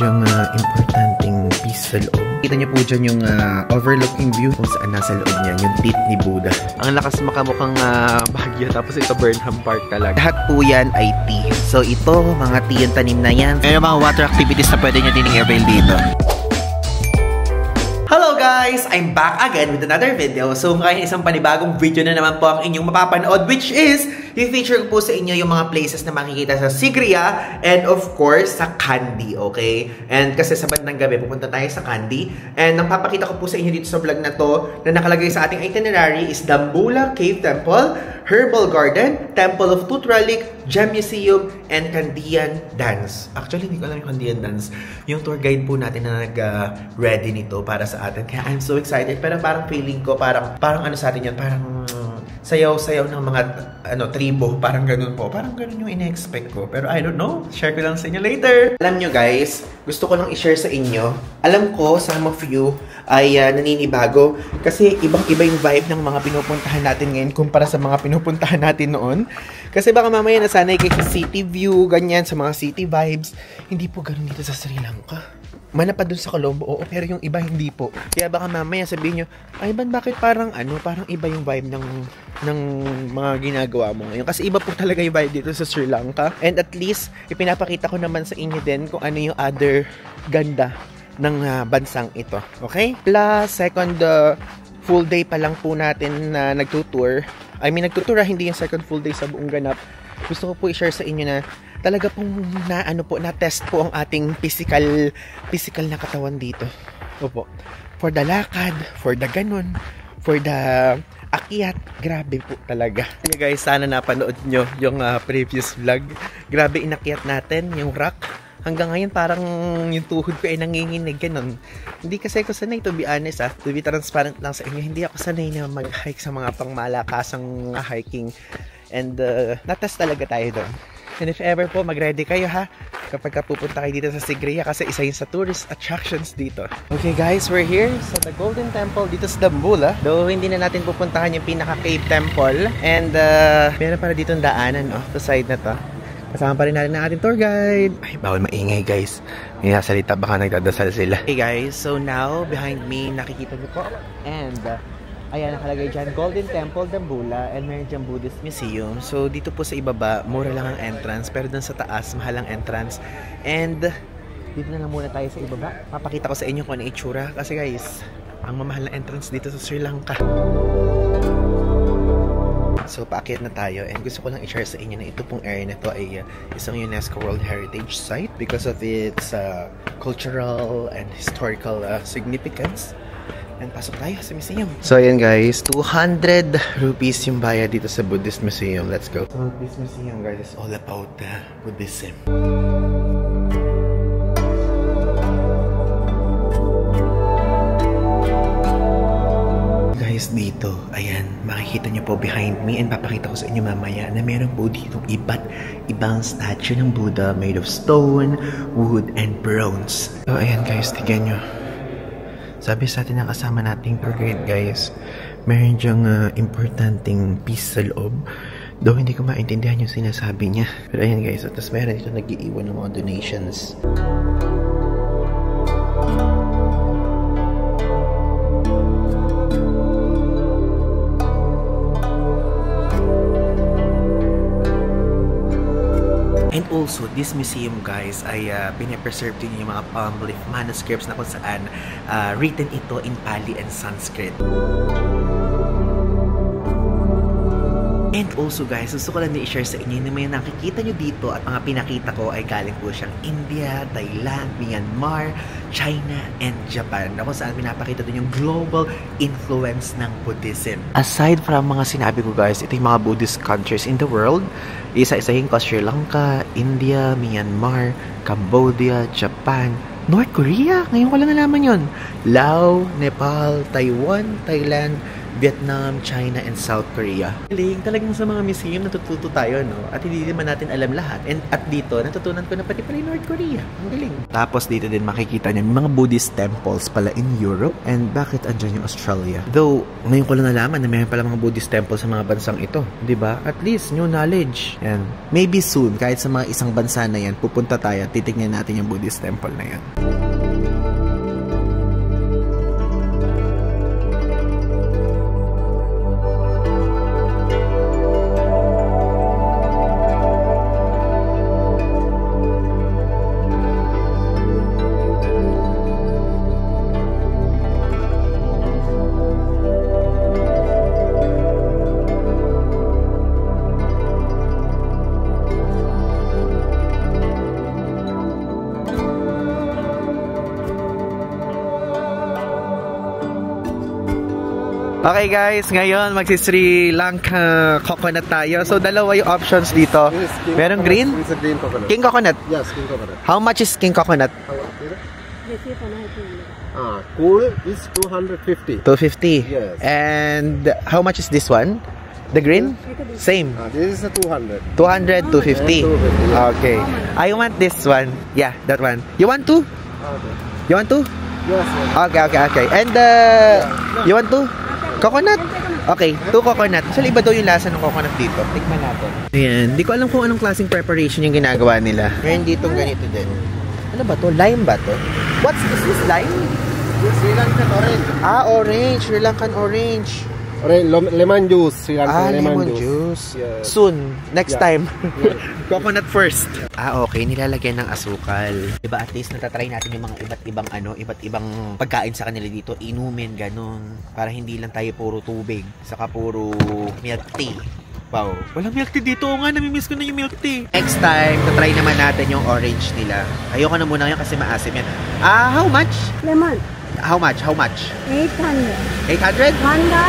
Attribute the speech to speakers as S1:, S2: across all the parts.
S1: dyang importanteng piece sa loob. Kita niyo po dyan yung overlooking view kung saan nasa loob niya, yung teeth ni Buddha. Ang lakas makamukhang Baguio, tapos ito Burnham Park talaga. Lahat po yan ay tea. So ito, mga tea yung tanim na yan. May mga water activities na pwede nyo din i-avail dito. Hello guys! I'm back again with another video. So ngayon isang panibagong video na naman po ang inyong mapapanood, which is i-feature ko po sa inyo yung mga places na makikita sa Sigria and of course sa Kandy, okay? And kasi sa bandang gabi pupunta tayo sa Kandy, and ang papakita ko po sa inyo dito sa vlog na to na nakalagay sa ating itinerary is Dambulla Cave Temple, Herbal Garden, Temple of Tooth Relic, Gem Museum, and Kandyan Dance. Actually, hindi ko alam yung Kandyan Dance. Yung tour guide po natin na nag-ready nito para sa atin. Kaya I'm so excited. Pero parang feeling ko, parang ano sa atin yan, parang sayaw-sayaw ng mga tribo. Parang ganun po. Parang ganun yung ine-expect ko. Pero I don't know. Share ko lang sa inyo later. Alam nyo guys, gusto ko lang i-share sa inyo. Alam ko, some of you ay naninibago. Kasi ibang-iba yung vibe ng mga pinupuntahan natin ngayon kumpara sa mga pinupuntahan natin noon. Kasi baka mamaya nasanay kayo sa city view, ganyan, sa mga city vibes. Hindi po ganun dito sa Sri Lanka. Manapad dun sa Colombo, oo, pero yung iba hindi po. Kaya baka mamaya sabihin nyo, ay ban, bakit parang parang iba yung vibe ng mga ginagawa mo ngayon. Kasi iba po talaga yung vibe dito sa Sri Lanka. And at least, ipinapakita ko naman sa inyo din kung ano yung other ganda ng bansang ito. Okay? Plus, second full day pa lang po natin na nagtutour. Nagtutour, hindi yung second full day sa buong ganap. Gusto ko po i-share sa inyo na talaga pong na-test po ang ating physical na katawan dito. Opo. For the lakad, for the ganun, for the akyat, grabe po talaga. Kaya guys, sana napanood nyo yung previous vlog. Grabe inakyat natin yung rock. Hanggang ngayon parang yung tuhod ko ay nanginginig, ganun. Hindi kasi ako sanay, to be honest to be transparent lang sa inyo, hindi ako sanay na mag-hike sa mga pangmalakasang hiking. And natest talaga tayo doon. And if ever po, mag-ready kayo kapag pupunta kayo dito sa Sigria, kasi isa yun sa tourist attractions dito. Okay guys, we're here sa the Golden Temple dito sa Dambulla. Though hindi na natin pupuntahan yung pinaka-cave temple. And meron para dito ang daanan, sa side na to. Kasama pa rin natin ang ating tour guide. Ay, bawal maingay guys. May nasalita, baka nagdadasal sila. Okay guys, so now, behind me, nakikita niyo po. And ayan, nakalagay dyan, Golden Temple, Dambulla, and meron dyan Buddhist Museum. So, dito po sa ibaba, mura lang ang entrance. Pero dun sa taas, mahal ang entrance. And dito na lang muna tayo sa ibaba. Papakita ko sa inyo kung ano itsura. Kasi guys, ang mamahal na entrance dito sa Sri Lanka. So, paakyat na tayo. And gusto ko lang i-share sa inyo na ito pong area na ito ay isang UNESCO World Heritage Site because of its cultural and historical significance. And pasok tayo sa museum. So, ayan guys, 200 rupees yung bayad dito sa Buddhist Museum. Let's go. So, this museum guys is all about Buddhism. Guys, dito, ayan, makikita nyo po behind me, and papakita ko sa inyo mamaya na meron po dito iba't ibang statue ng Buddha made of stone, wood, and bronze. So, ayan guys, tignan nyo. Sabi sa atin ng kasama nating tour guide guys, meron dyang importanteng piece sa loob. Though hindi ko maintindihan yung sinasabi niya. Pero ayan guys, at tapos meron dito nag-iiwan ng mga donations. And also, this museum guys ay pinapreserve din yung mga palm leaf manuscripts na kung saan written ito in Pali and Sanskrit. And also guys, gusto ko lang i-share sa inyo na may nakikita nyo dito at mga pinakita ko ay galing po siyang India, Thailand, Myanmar, China, and Japan. Na kung saan pinapakita dun yung global influence ng Buddhism. Aside from mga sinabi ko guys, ito yung mga Buddhist countries in the world. Isa-isahin ko Sri Lanka, India, Myanmar, Cambodia, Japan, North Korea. Ngayon ko lang nalaman yun. Laos, Nepal, Taiwan, Thailand, Vietnam, China, and South Korea. Galing, talagang sa mga museum natututo tayo, no? At hindi naman natin alam lahat. And at dito, natutunan ko na pati pala North Korea. Ang galing. Tapos dito din makikita niyo mga Buddhist temples pala in Europe. And bakit andyan yung Australia? Though, ngayon ko lang nalaman na mayroon pala mga Buddhist temples sa mga bansang ito. Diba? At least, new knowledge. And maybe soon, kahit sa mga isang bansa na yan, pupunta tayo at titignan natin yung Buddhist temple na yan. Okay guys, ngayon magsi-Sri Lanka coconut tayo. So dalawa yung options dito. Merong green?
S2: It's a green coconut.
S1: King coconut?
S2: Yes, king coconut.
S1: How much is king coconut?
S2: Cool is 250.
S1: 250.
S2: Yes.
S1: And how much is this one? The green? Same.
S2: This is a 200.
S1: 200, 250. Okay. I want this one. Yeah, that one. You want two?
S2: Okay.
S1: You want two?
S2: Yes.
S1: Okay. And you want two? Coconut? Okay, 2 coconut. Actually, iba daw yung lasa ng coconut dito. Tikman natin. Ayan, hindi ko alam kung anong klaseng preparation yung ginagawa nila. Ngayon dito ganito din. Ano ba to? Lime ba to? Is this lime?
S2: Sri Lankan orange.
S1: Orange. Sri Lankan orange.
S2: Lemon juice. Sri Lankan
S1: lemon juice.
S2: Yes.
S1: Soon. Next time.
S2: Yeah.
S1: Coconut first. Okay. Nilalagyan ng asukal. Diba, at least natatry natin yung mga iba't ibang pagkain sa kanila dito. Inumin, ganun. Para hindi lang tayo puro tubig. Saka puro milk tea. Wow. Walang milk tea dito. Nga, namimiss ko na yung milk tea. Next time, tatry naman natin yung orange nila. Ayoko na muna yan kasi maasim yan. How much?
S3: Lemon.
S1: How much?
S3: 800.
S1: 800?
S3: Honda,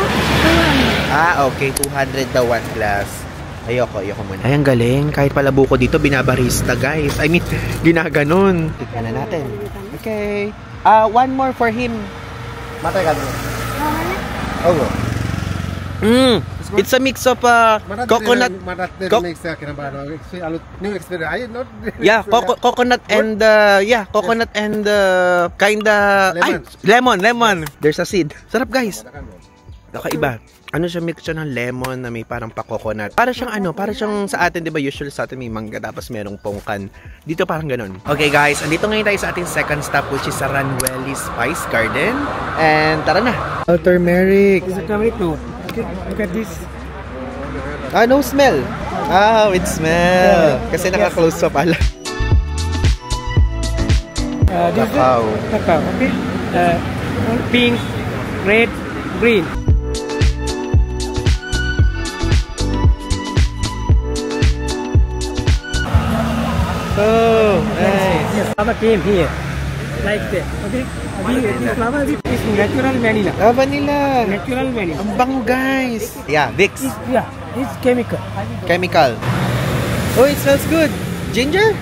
S3: 200.
S1: Okay. 200 daw 1 glass. Ayoko muna. Ay, ang galing. Kahit pala buko dito, binabarista, guys. I mean, ginaganon. Tignan na natin. Okay. One more for him.
S2: Matay ka doon.
S1: Oh. It's a mix of coconut. Yeah, coconut and coconut and kinda lemon. There's a seed. Sarap, guys. Kakaiba. Ano siya, mix siya ng lemon na may parang pa-coconut. Para siyang sa atin, 'di ba? Usually sa atin may mangga tapos merong pongkan. Dito parang ganun. Okay, guys, andito ngayon tayo sa ating second stop, which is sa Ranweli Spice Garden. And tara na. Turmeric.
S3: Is it turmeric? No. Look at this.
S1: No smell. With smell. Kasi naka-close pa pala.
S3: This
S1: Cacao.
S3: Cacao, okay. Pink, red, green.
S1: Oh, nice.
S3: Yes, flower came here. Like that, okay. This flower is natural vanilla.
S1: Vanilla.
S3: Natural vanilla.
S1: Ang bango, guys. Yeah, Vicks.
S3: It's chemical.
S1: Chemical. Oh, it smells good. Ginger?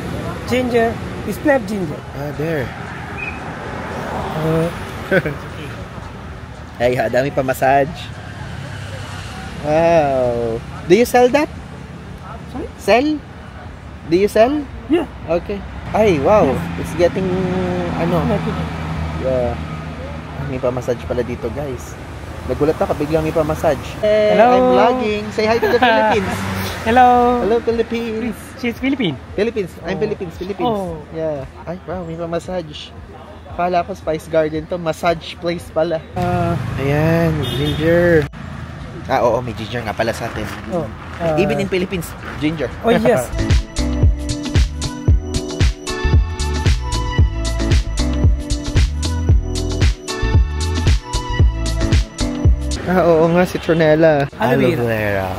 S3: Ginger. It's black ginger.
S1: There. Ay, dami pa massage. Wow. Do you sell that?
S3: Sorry?
S1: Sell? Do you sell?
S3: Yeah.
S1: Okay. Ay, wow. It's getting, yeah. May pa-massage pala dito, guys. Nagulat ako, biglang may pa-massage. Hey,
S3: hello.
S1: I'm vlogging. Say hi to the Philippines.
S3: Hello.
S1: Hello, Philippines.
S3: She's Philippine.
S1: Philippines. I'm Philippines.
S3: Oh.
S1: Yeah. Ay, wow, may pa-massage. Akala ko Spice Garden to. Massage place pala. Ayan, ginger. Oo, may ginger nga pala sa atin. Even in Philippines, ginger.
S3: Oh, yes.
S1: Oo nga, citronella.
S3: Aloe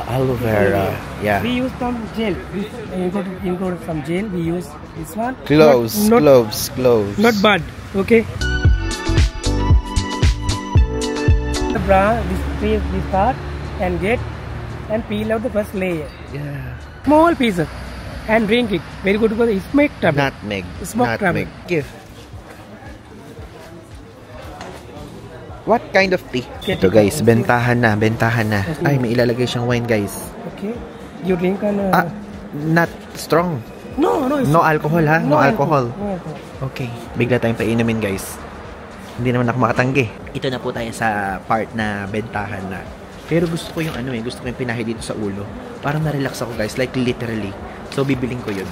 S1: Aloe vera. Yeah.
S3: We use some gel. Include some gel. We use this one.
S1: Gloves.
S3: Not bad. Okay. The bra, this part and get and peel out the first layer.
S1: Yeah.
S3: Small pieces and drink it. Very good for the smoke tablet.
S1: Nutmeg.
S3: Smoke tablet.
S1: Give. What kind of tea? Ito guys, bentahan na. Ay, may ilalagay siyang wine guys.
S3: Okay. You drink
S1: Not strong.
S3: No,
S1: No alcohol ha? No alcohol.
S3: No alcohol.
S1: Okay. Bigla tayong painumin guys. Hindi naman ako makatanggi. Ito na po tayo sa part na bentahan na. Pero gusto ko yung gusto ko yung pinahi dito sa ulo. Parang na-relax ako guys, like literally. So bibiling ko yun.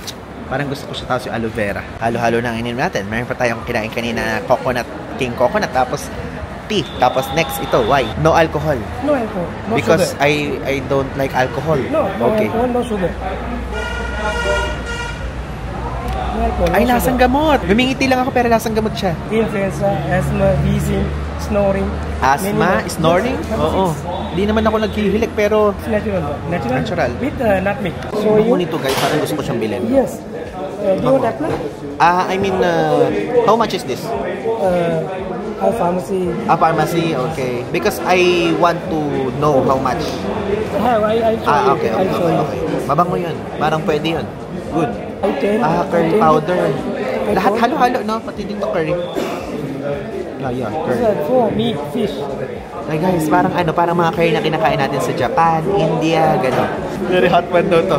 S1: Parang gusto ko siya, tapos yung aloe vera. Halo-halo na ang inin natin. Mayroon pa tayong kinain kanina na king coconut, tapos tea. Tapos next ito, why? No alcohol.
S3: No alcohol. No
S1: Because
S3: sugar.
S1: I don't like alcohol.
S3: No
S1: Okay.
S3: alcohol, no sugar. No alcohol, no
S1: Ay,
S3: sugar.
S1: lasang gamot. Gumingiti lang ako pero lasang gamot siya.
S3: Influenza, asthma, wheezing, snoring.
S1: Asthma?
S3: Many-
S1: Snoring?
S3: Yes,
S1: Oo. Hindi naman ako naghihilik pero
S3: It's natural.
S1: Natural.
S3: With nutmeg.
S1: so yung nito guys, parang gusto ko siyang bilhin.
S3: Yes. Do you want apply?
S1: I mean, how much is this?
S3: Our pharmacy.
S1: Pharmacy, okay. Because I want to know how much.
S3: I show
S1: Okay.
S3: you. I show you.
S1: Mabango yun. Parang pwede yun. Good.
S3: I tell.
S1: Curry
S3: I tell you.
S1: powder.
S3: I
S1: Lahat
S3: told-
S1: halo-halo, no? Pati dito curry. Yeah,
S3: This
S1: curry.
S3: is for meat, fish.
S1: Ay guys, parang parang mga curry na kinakain natin sa Japan, India, gano'n. Very hot one daw to.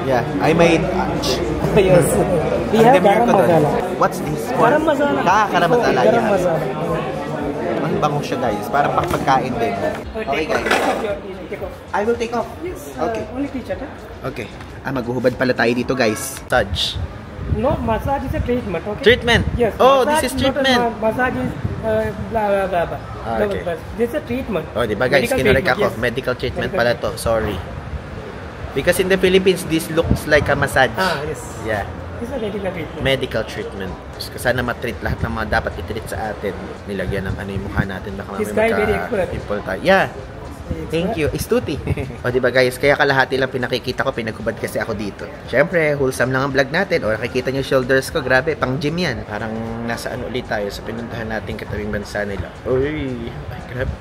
S1: Yeah, I made...
S3: Yes. We have garam masala.
S1: What's this?
S3: Garam masala.
S1: Garam masala,
S3: Garam
S1: yeah.
S3: masala.
S1: Ang bango siya guys, parang pagkain din. Okay guys, I will take off.
S3: Yes.
S1: Okay.
S3: Only teacher.
S1: Okay. Maghuhubad pala tayo dito guys. Touch.
S3: No, massage is a treatment. Okay.
S1: Treatment?
S3: Yes.
S1: Oh,
S3: massage
S1: this is
S3: not a
S1: treatment.
S3: Massage is blah blah blah blah.
S1: Okay.
S3: This is a treatment.
S1: Oh, di ba guys,
S3: Medical
S1: kinurek
S3: treatment,
S1: ako.
S3: yes.
S1: Medical treatment
S3: Medical
S1: pala to. Sorry. Because in the Philippines, this looks like a massage.
S3: Yes.
S1: Yeah.
S3: This is a medical treatment.
S1: Medical treatment. Kasi sana matreat lahat ng mga dapat i-treat sa atin. Nilagyan ng yung mukha natin. Baka
S3: This guy very expert.
S1: pimple tayo. Yeah. Thank you. Istuti. O diba guys, kaya kalahati lang pinakikita ko, pinaghubad kasi ako dito. Siyempre, wholesome lang ang vlog natin. O nakikita nyo shoulders ko, grabe, pang gym yan. Parang nasa ulit tayo sa pinuntahan natin katabing bansa nila. Uy, ay grabe.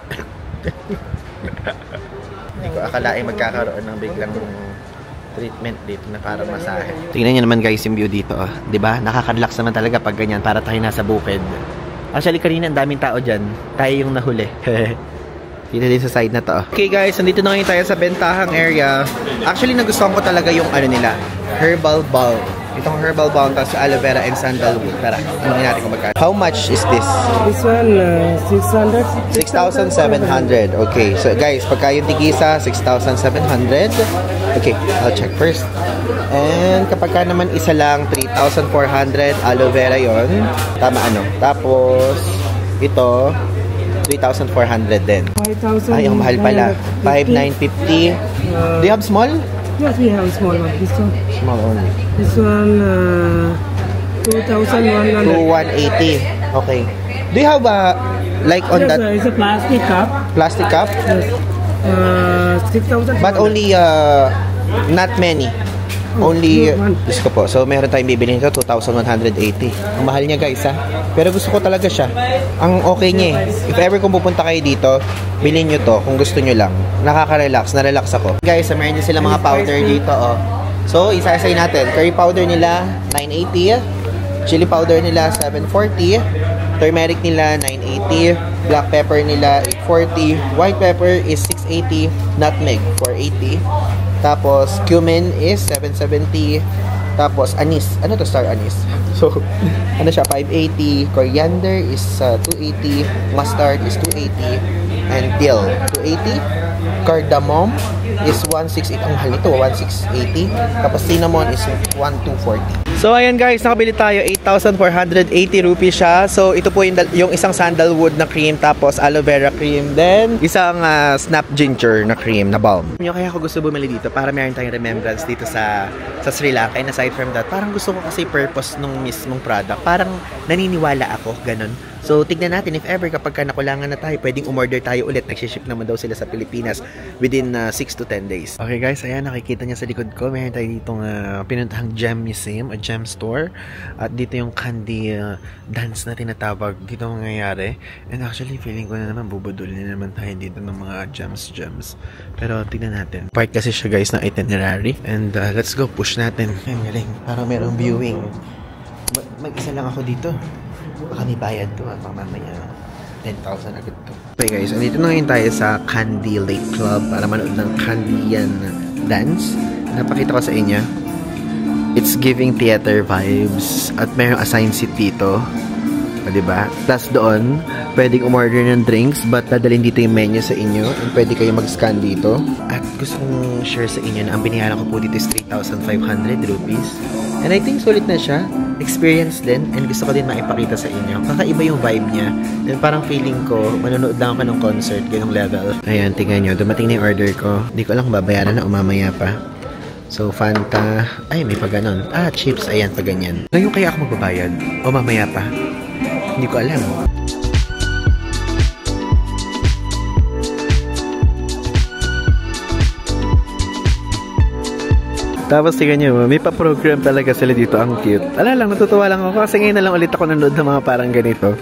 S1: Hindi ko akalain magkakaroon ng biglang treatment dito na parang masahe. Tingnan nyo naman guys yung view dito. Oh. Diba? Nakaka-relax naman talaga pag ganyan para tayo nasa bukid. Actually, kanina ang daming tao dyan. Tayo yung nahuli. Dito din sa side na to. Okay guys, nandito na ngayon tayo sa bentahang area. Actually, nagustuhan ko talaga yung nila. Herbal balm. Itong herbal balm tapos aloe vera and sandalwood. Tara, ano natin kung magkano. How much is this?
S3: This one 600.
S1: 6,700. Okay, so guys, pagka yung tigisa, 6,700. Okay, I'll check first. And kapag ka naman isa lang, 3,400. Aloe vera yon. Tama ano. Tapos, ito, 3,400 din.
S3: 5,000.
S1: Ay, ang mahal pala. 5,950. Do you have small?
S3: Yes, we have small one. This one.
S1: Small only.
S3: This one 2,100.
S1: 2,180. Okay. Do you have like on
S3: Yes,
S1: that
S3: it's a plastic cup.
S1: plastic cup?
S3: Yes. 6,000.
S1: But only not many. Only, Diyos ko po. So, meron tayong bibili nito, 2,180. Ang mahal niya guys ha. Pero gusto ko talaga siya. Ang okay niya eh. If ever kung pupunta kayo dito, bilhin nyo to kung gusto nyo lang. Nakaka-relax. Na-relax ako. Guys, meron din sila mga powder dito oh. So, isa-isay natin. Curry powder nila, 980. Chili powder nila, 740. Turmeric nila, 980. Black pepper nila, 840. White pepper is 680. Nutmeg, 480. Tapos, cumin is 770. Tapos, anise. Ano to, star anise? So, ano siya, 580. Coriander is 280. Mustard is 280. And dill, 280. Cardamom is 168. Ang mahal nito, 1,680. Tapos, cinnamon is 1,240. So, ayan guys, nakabili tayo. 8,480 rupees siya. So, ito po yung isang sandalwood na cream, tapos aloe vera cream. Then, isang snap ginger na cream na balm. Kaya ako gusto bumili dito para meron tayong remembrance dito sa Sri Lanka. And aside from that, parang gusto ko kasi purpose nung mismong product. Parang naniniwala ako, ganun. So, tignan natin if ever kapag ka nakulangan na tayo, pwedeng umorder tayo ulit. Nagsiship naman daw sila sa Pilipinas within 6 to 10 days. Okay guys, ayan, nakikita niya sa likod ko. Meron tayo ditong pinuntahang gem museum, a gem store. At dito yung candy dance na tinatawag. Dito mangyayari. And actually, feeling ko na naman bubudulin na naman tayo dito ng mga gems. Pero tignan natin. Part kasi siya guys ng itinerary. And let's go, push natin. Ang galing. Parang merong viewing. Mag-isa lang ako dito. Baka may bayad to, mamaya. 10,000 agad to. Okay guys, andito na ngayon tayo sa Candy Lake Club para manood ng Candian dance. Napakita ko sa inyo. It's giving theater vibes at mayroong assigned seat dito. Diba? Plus doon, pwedeng umorder ng drinks but dadalhin dito yung menu sa inyo and pwede kayo mag-scan dito. At gusto kong share sa inyo na ang binayaran ko po dito is 3,500 rupees. And I think sulit na siya. Experience din and gusto ko din maipakita sa inyo. Kakaiba yung vibe niya. And parang feeling ko, manonood lang ako ng concert, ganong level. Ayan, tingnan nyo. Dumating na yung order ko. Hindi ko lang kung babayaran na o mamaya pa. So, Fanta. Ay, may pa ganon. Ah, chips. Ayan, pa ganyan. Ngayon kaya ako magbabayad? O mamaya pa? Hindi ko alam. Tapos tingnan nyo, may pa-program talaga sila dito. Ang cute. Ala lang, natutuwa lang ako kasi ngayon na lang ulit ako nanood ng mga parang ganito.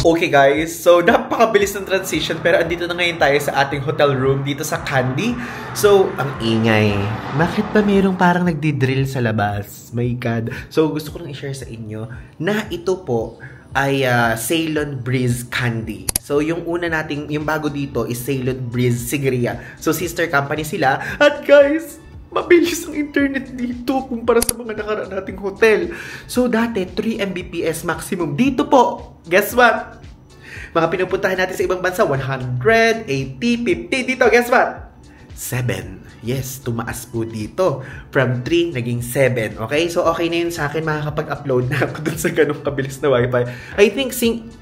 S1: Okay guys, so napakabilis ng transition pero andito na ngayon tayo sa ating hotel room dito sa Candy. So, ang ingay. Bakit ba mayroong parang nagdi-drill sa labas? My God. So, gusto ko lang i-share sa inyo na ito po ay Ceylon Breeze Candy. So, yung una nating, yung bago dito is Ceylon Breeze Sigria. So, sister company sila. At guys, mabilis ang internet dito kumpara sa mga nakaraan nating hotel. So, dati, 3 Mbps maximum. Dito po, guess what? Mga pinupuntahan natin sa ibang bansa, 100, 80, 50. Dito, guess what? 7. Yes, tumaas po dito. From 3, naging 7. Okay? So, okay na yun sa akin. Makakapag-upload na ako dun sa ganong kabilis na wifi. I think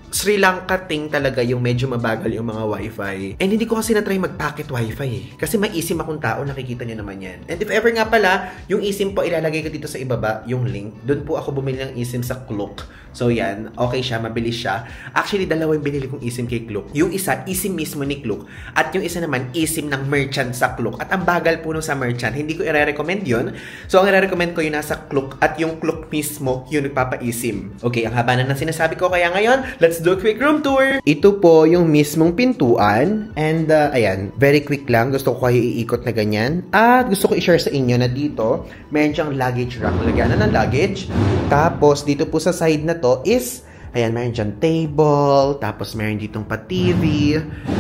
S1: Sri Lanka ting talaga yung medyo mabagal yung mga wifi. And hindi ko kasi na-try mag-packet wifi eh. Kasi may eSIM akong tao, nakikita nyo naman yan. And if ever nga pala, yung eSIM po ilalagay ko dito sa ibaba, yung link. Doon po ako bumili ng eSIM sa Klook. So yan, okay siya, mabilis siya. Actually, dalawa yung binili kong eSIM kay Klook. Yung isa, eSIM mismo ni Klook. At yung isa naman, eSIM ng merchant sa Klook. At ang bagal po nung sa merchant, hindi ko i-recommend yun. So ang i-recommend ko yung nasa Klook. At yung Klook mismo, yung nagpapa-eSIM. Okay, ang haba na ng sinasabi ko. Kaya ngayon, let's do a quick room tour. Ito po yung mismong pintuan. And ayan, very quick lang. Gusto ko kayo iikot na ganyan. At gusto ko i-share sa inyo na dito, meron siyang luggage rack. Lagyan na ng luggage. Tapos, dito po sa side na to is, ayan, meron dyan table, tapos meron ditong pa TV,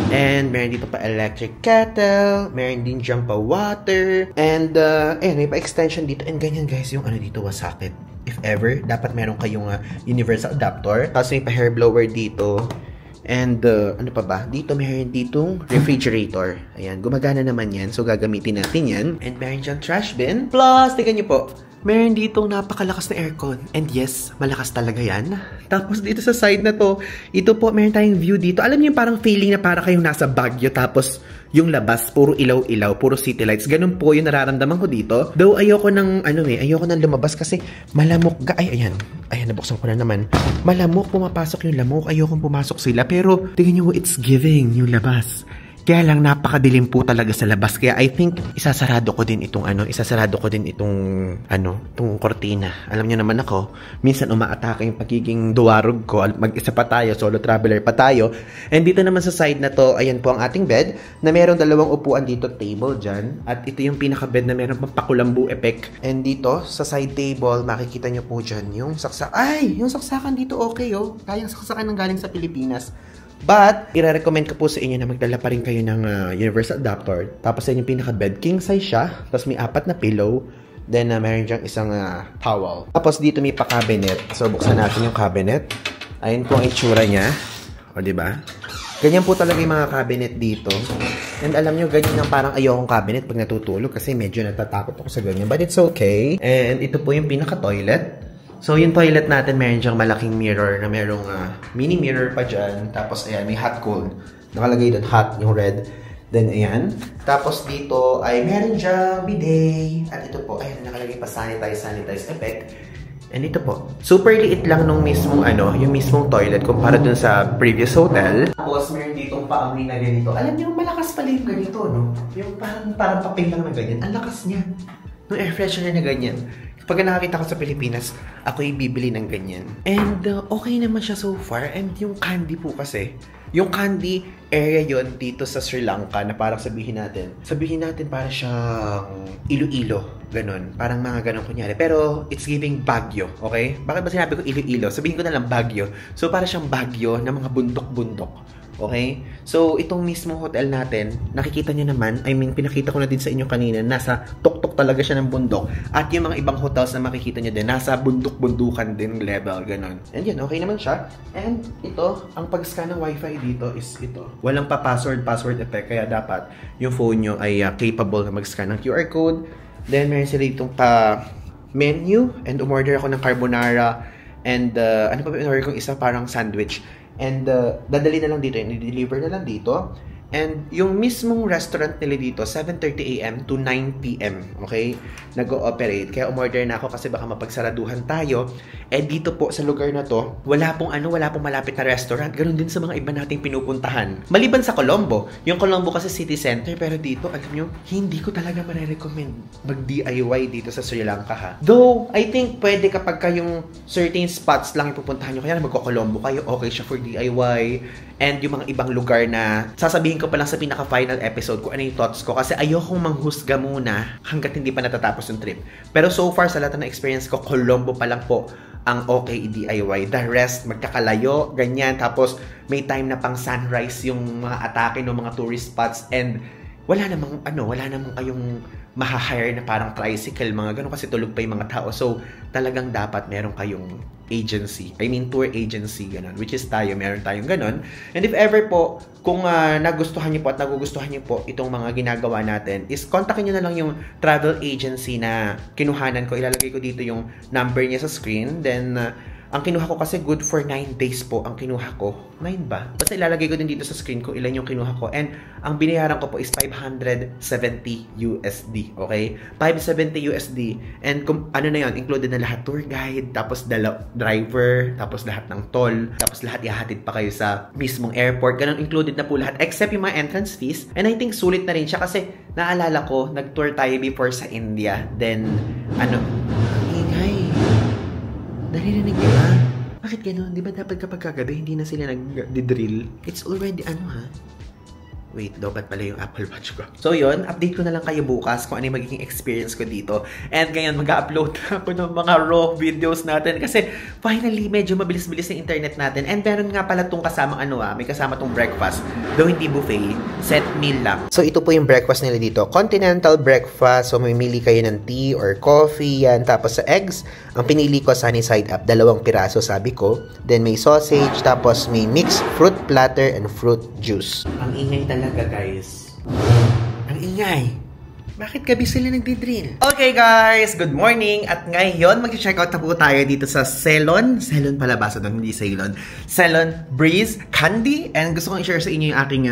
S1: and meron dito pa electric kettle, meron din dyan pa water, and, ayan, may pa extension dito, and ganyan guys, yung ano dito, wasakit. If ever, dapat meron kayong universal adapter, tapos may pa hair blower dito, and, ano pa ba? Dito meron ditong refrigerator. Ayan, gumagana naman yan, so gagamitin natin yan, and meron dyan trash bin, plus, tingnan nyo po, meron ditong napakalakas na aircon. And yes, malakas talaga yan. Tapos dito sa side na to, ito po, meron tayong view dito. Alam niyo yung parang feeling na para kayong nasa Baguio. Tapos yung labas, puro ilaw-ilaw, puro city lights. Ganun po yung nararamdaman ko dito. Though ayoko ng, ayoko nang lumabas kasi malamok. Ay, ayan. Ayan, nabuksan ko na naman. Malamok, pumapasok yung lamok. Ayokong pumasok sila. Pero, tingnan nyo, it's giving yung labas. Kaya lang napakadilim po talaga sa labas. Kaya I think isasarado ko din itong itong kortina. Alam niyo naman ako, minsan umaatake yung pagiging duwarog ko. Mag-isa pa tayo, solo traveler pa tayo. And dito naman sa side na to, ayan po ang ating bed na merong dalawang upuan dito, table dyan. At ito yung pinaka-bed na meron pang pakulambu effect. And dito, sa side table, makikita nyo po dyan yung saksakan. Ay! Yung saksakan dito okay oh. Kayang saksakan ng galing sa Pilipinas. But, i-recommend ko po sa inyo na magdala pa rin kayo ng universal adapter. Tapos yan yung pinaka-bed. King size siya. Tapos may 4 na pillow. Then, meron dyang isang towel. Tapos dito may pa-cabinet. So, buksan natin yung cabinet. Ayun po ang itsura niya. O, diba? Ganyan po talaga yung mga cabinet dito. And alam nyo, ganyan ang parang ayokong cabinet pag natutulog kasi medyo natatakot ako sa ganyan. But it's okay. And ito po yung pinaka-toilet. So, yung toilet natin, meron dyang malaking mirror na merong mini mirror pa dyan. Tapos, ayan, may hot cold. Nakalagay doon hot, yung red. Then, ayan. Tapos, dito ay meron dyang bidet. At ito po, ayan, nakalagay pa sanitize effect. And ito po, super liit lang nung mismong yung mismong toilet kumpara dun sa previous hotel. Tapos meron ditong paamoy na ganito. Alam niyo, malakas pala yung ganito, no? Yung parang papel lang na ganyan. Ang lakas niya. Yung air freshener na ganyan. Pag nakakita ko sa Pilipinas, ako yung bibili ng ganyan. And okay naman siya so far. And yung candy po kasi, yung candy area yon dito sa Sri Lanka na parang sabihin natin parang siyang Iloilo, ganun. Parang mga ganun kunyari. Pero it's giving Baguio, okay? Bakit ba sinabi ko Iloilo? Sabihin ko na lang Baguio. So parang siyang Baguio na mga bundok-bundok. Okay? So, itong mismong hotel natin, nakikita nyo naman, pinakita ko na din sa inyo kanina, nasa tuktok talaga siya ng bundok. At yung mga ibang hotels na makikita nyo din, nasa bundok-bundukan din level, ganun. And yun, okay naman siya. And ito, ang pag-scan ng wifi dito is ito. Walang pa password effect, kaya dapat yung phone nyo ay capable na mag-scan ng QR code. Then, meron sila itong menu, and umorder ako ng carbonara, and ano pa ba in-order kong isa, parang sandwich. And dadali na lang dito, i-deliver na lang dito. And yung mismong restaurant nila dito, 7:30 AM to 9 PM, okay? Nag-ooperate. Kaya umorder na ako kasi baka mapagsaraduhan tayo. Eh dito po sa lugar na to, wala pong malapit na restaurant. Ganun din sa mga iba nating pinupuntahan. Maliban sa Colombo. Yung Colombo kasi city center, pero dito, alam nyo, hindi ko talaga marirecommend mag-DIY dito sa Sri Lanka, ha? Though, I think pwede kapag kayong certain spots lang ipupuntahan nyo. Kaya magko-Colombo kayo, okay siya for DIY. And yung mga ibang lugar na sasabihin ko pa lang sa pinaka-final episode kung ano yung thoughts ko kasi ayokong manghusga muna hanggat hindi pa natatapos yung trip. Pero so far sa lahat ng experience ko, Colombo pa lang po ang okay i-DIY. The rest, magkakalayo, ganyan. Tapos may time na pang sunrise yung mga atake ng mga tourist spots and wala namang kayong mahahire na parang tricycle, mga ganun kasi tulog pa yung mga tao. So, talagang dapat meron kayong agency. Tour agency, ganun. Which is meron tayong ganun. And if ever po, kung nagustuhan niyo po at nagugustuhan niyo po itong mga ginagawa natin, is kontakin niyo na lang yung travel agency na kinuhanan ko. Ilalagay ko dito yung number niya sa screen. Then, ang kinuha ko kasi good for 9 days po ang kinuha ko. 9 ba? Basta ilalagay ko din dito sa screen ko ilan yung kinuha ko. And ang binayaran ko po is $570 USD. Okay? $570 USD. And ano na yun? Included na lahat tour guide, tapos driver, tapos lahat ng toll, tapos lahat ihahatid pa kayo sa mismong airport. Ganun included na po lahat. Except yung mga entrance fees. And I think sulit na rin siya kasi naalala ko, nag-tour tayo before sa India. Then, naririnig niyo ba? Bakit gano'n? Di ba dapat kapag kagabi hindi na sila nag-drill? It's already Wait, dapat pala yung Apple Watch ko. So yun, update ko na lang kayo bukas kung ano yung magiging experience ko dito. And ngayon, mag-upload na ako ng mga raw videos natin kasi finally, medyo mabilis-bilis yung internet natin. And meron nga pala itong kasamang may kasama itong breakfast. Though hindi buffet, set meal lang. So ito po yung breakfast nila dito. Continental breakfast. So mamimili kayo ng tea or coffee, yan. Tapos sa eggs, ang pinili ko sunny side up, 2 piraso sabi ko. Then may sausage, tapos may mixed fruit platter and fruit juice. Ang ingay talaga, guys. Ang ingay. Bakit gabi sila nagdi-drill? Okay, guys. Good morning. At ngayon, mag-check out na po tayo dito sa Ceylon. Ceylon pala ba? So, hindi Ceylon. Ceylon Breeze Candy. And gusto kong i-share sa inyo yung aking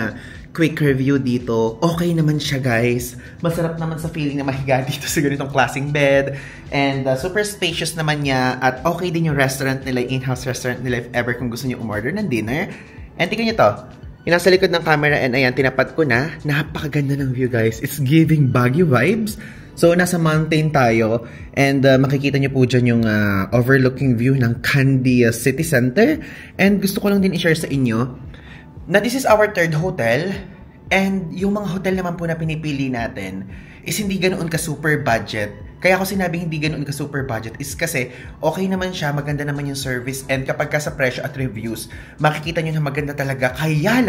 S1: quick review dito. Okay naman siya, guys. Masarap naman sa feeling na mahiga dito sa ganitong klaseng bed. And super spacious naman niya. At okay din yung restaurant nila, in-house restaurant nila if ever kung gusto niyo umorder ng dinner. And tingnan niyo to. Yung nasa likod ng camera and ayan, tinapat ko na. Napakaganda ng view, guys. It's giving Baguio vibes. So, nasa mountain tayo. And makikita niyo po dyan yung overlooking view ng Kandy City Center. And gusto ko lang din i-share sa inyo na this is our 3rd hotel. And yung mga hotel naman po na pinipili natin is hindi ganoon ka super budget. Kaya ako sinabing hindi ganoon ka super budget is kasi okay naman siya, maganda naman yung service, and kapag ka sa presyo at reviews, makikita nyo na maganda talaga. Kaya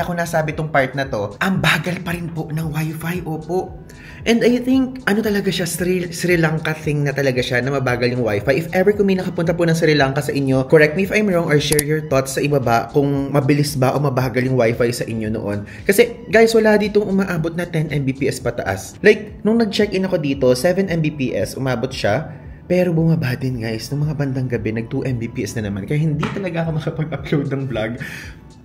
S1: ako nasabi tong part na to, ang bagal pa rin po ng wifi, opo. And I think, ano talaga siya, Sri Lanka thing na talaga siya, na mabagal yung wifi. If ever kung may nakapunta po ng Sri Lanka sa inyo, correct me if I'm wrong or share your thoughts sa ibaba kung mabilis ba o mabagal yung wifi sa inyo noon. Kasi guys, wala ditong umaabot na 10 Mbps pataas. Like, nung nag-check-in ako dito, 7 Mbps umabot siya. Pero bumaba din guys, nung mga bandang gabi, nag 2 Mbps na naman. Kaya hindi talaga ako makapag-upload ng vlog.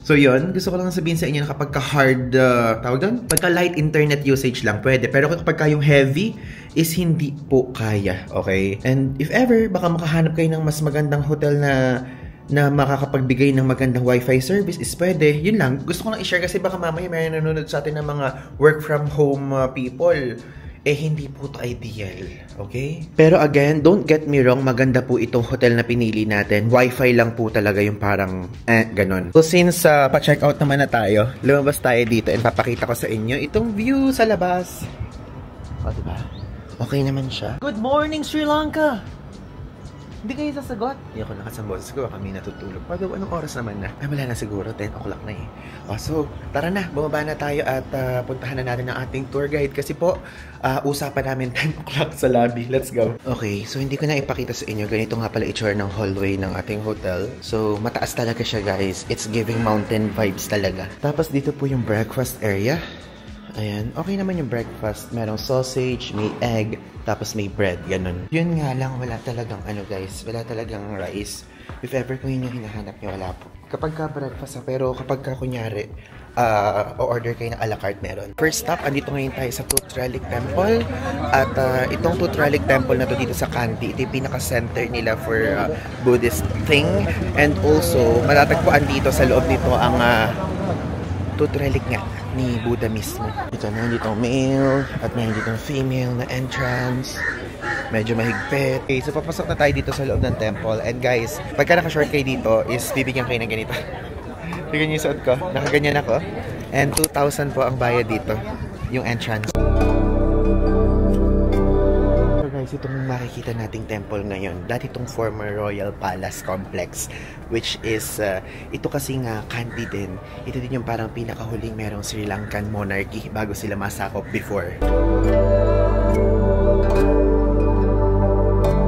S1: So yun, gusto ko lang sabihin sa inyo na kapag ka-hard, tawag doon? Pagka light internet usage lang, pwede. Pero kapag ka yung heavy, is hindi po kaya, okay? And if ever, baka makahanap kayo ng mas magandang hotel na makakapagbigay ng magandang wifi service, is pwede. Yun lang, gusto ko lang i-share kasi baka mamaya may nanonood sa atin ng mga work from home people. Hindi po ito ideal, okay? Pero again, don't get me wrong, maganda po itong hotel na pinili natin. Wi-Fi lang po talaga yung parang, ganon. So since pa-check out naman na tayo, lumabas tayo dito and papakita ko sa inyo itong view sa labas. O, diba? Okay naman siya. Good morning, Sri Lanka! Hindi kayo sasagot? Hindi ako nakasambot. Siguro kami natutulog. Pag anong oras naman na? Ay, wala na siguro. 10 o'clock na eh. So, tara na. Bumaba na tayo at puntahan na natin ang ating tour guide. Kasi po, usapan namin 10 o'clock sa lobby. Let's go. Okay, so hindi ko na ipakita sa inyo. Ganito nga pala itsura ng hallway ng ating hotel. So, mataas talaga siya guys. It's giving mountain vibes talaga. Tapos dito po yung breakfast area. Ayan, okay naman yung breakfast. Merong sausage, may egg, tapos may bread, ganun. Yun nga lang, wala talagang guys, wala talagang rice. If ever kung yun yung hinahanap nyo, wala po. Kapag ka breakfast, pero kapag ka kunyari, o-order kayo ng a la carte meron. First stop, andito ngayon tayo sa Tooth Relic Temple. At itong Tooth Relic Temple na to dito sa Kandy, ito yung pinaka-center nila for Buddhist thing. And also, matatagpuan dito sa loob nito ang Tooth Relic nga ni Buddha mismo. Ito na dito male at may dito female na entrance. Medyo mahigpit. Okay, so papasok na tayo dito sa loob ng temple. And guys, pagka naka-short kayo dito, is bibigyan kayo ng ganito. Tignan niyo yung suot ko. Nakaganyan ako. And 2,000 po ang bayad dito. Yung entrance. So guys, itong makikita nating temple ngayon. Dati itong former Royal Palace Complex. Which is, ito kasi nga Kandy din. Ito din yung parang pinakahuling merong Sri Lankan monarchy bago sila masakop before.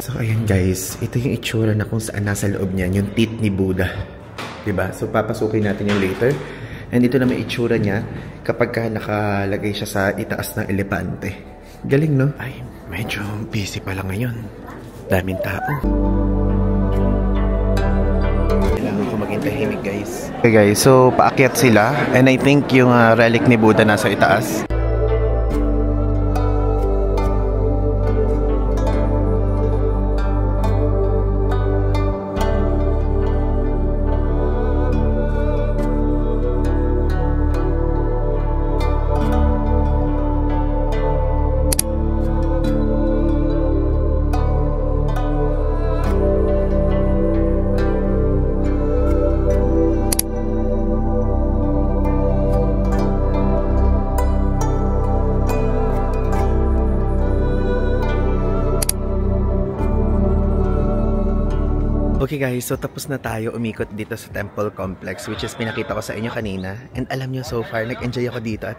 S1: So ayan guys, ito yung itsura na kung saan nasa loob niyan, yung teeth ni Buddha. Diba? So papasukin natin yung later. And ito na may itsura niya kapag ka nakalagay siya sa itaas ng elepante. Galing no? Ay, medyo busy pala ngayon. Daming tao. Kailangan ko maging tahimik guys. Okay guys, so paakyat sila. And I think yung relic ni Buddha nasa itaas. Okay guys, so tapos na tayo umikot dito sa temple complex, which is pinakita ko sa inyo kanina. And alam nyo, so far, nag-enjoy ako dito at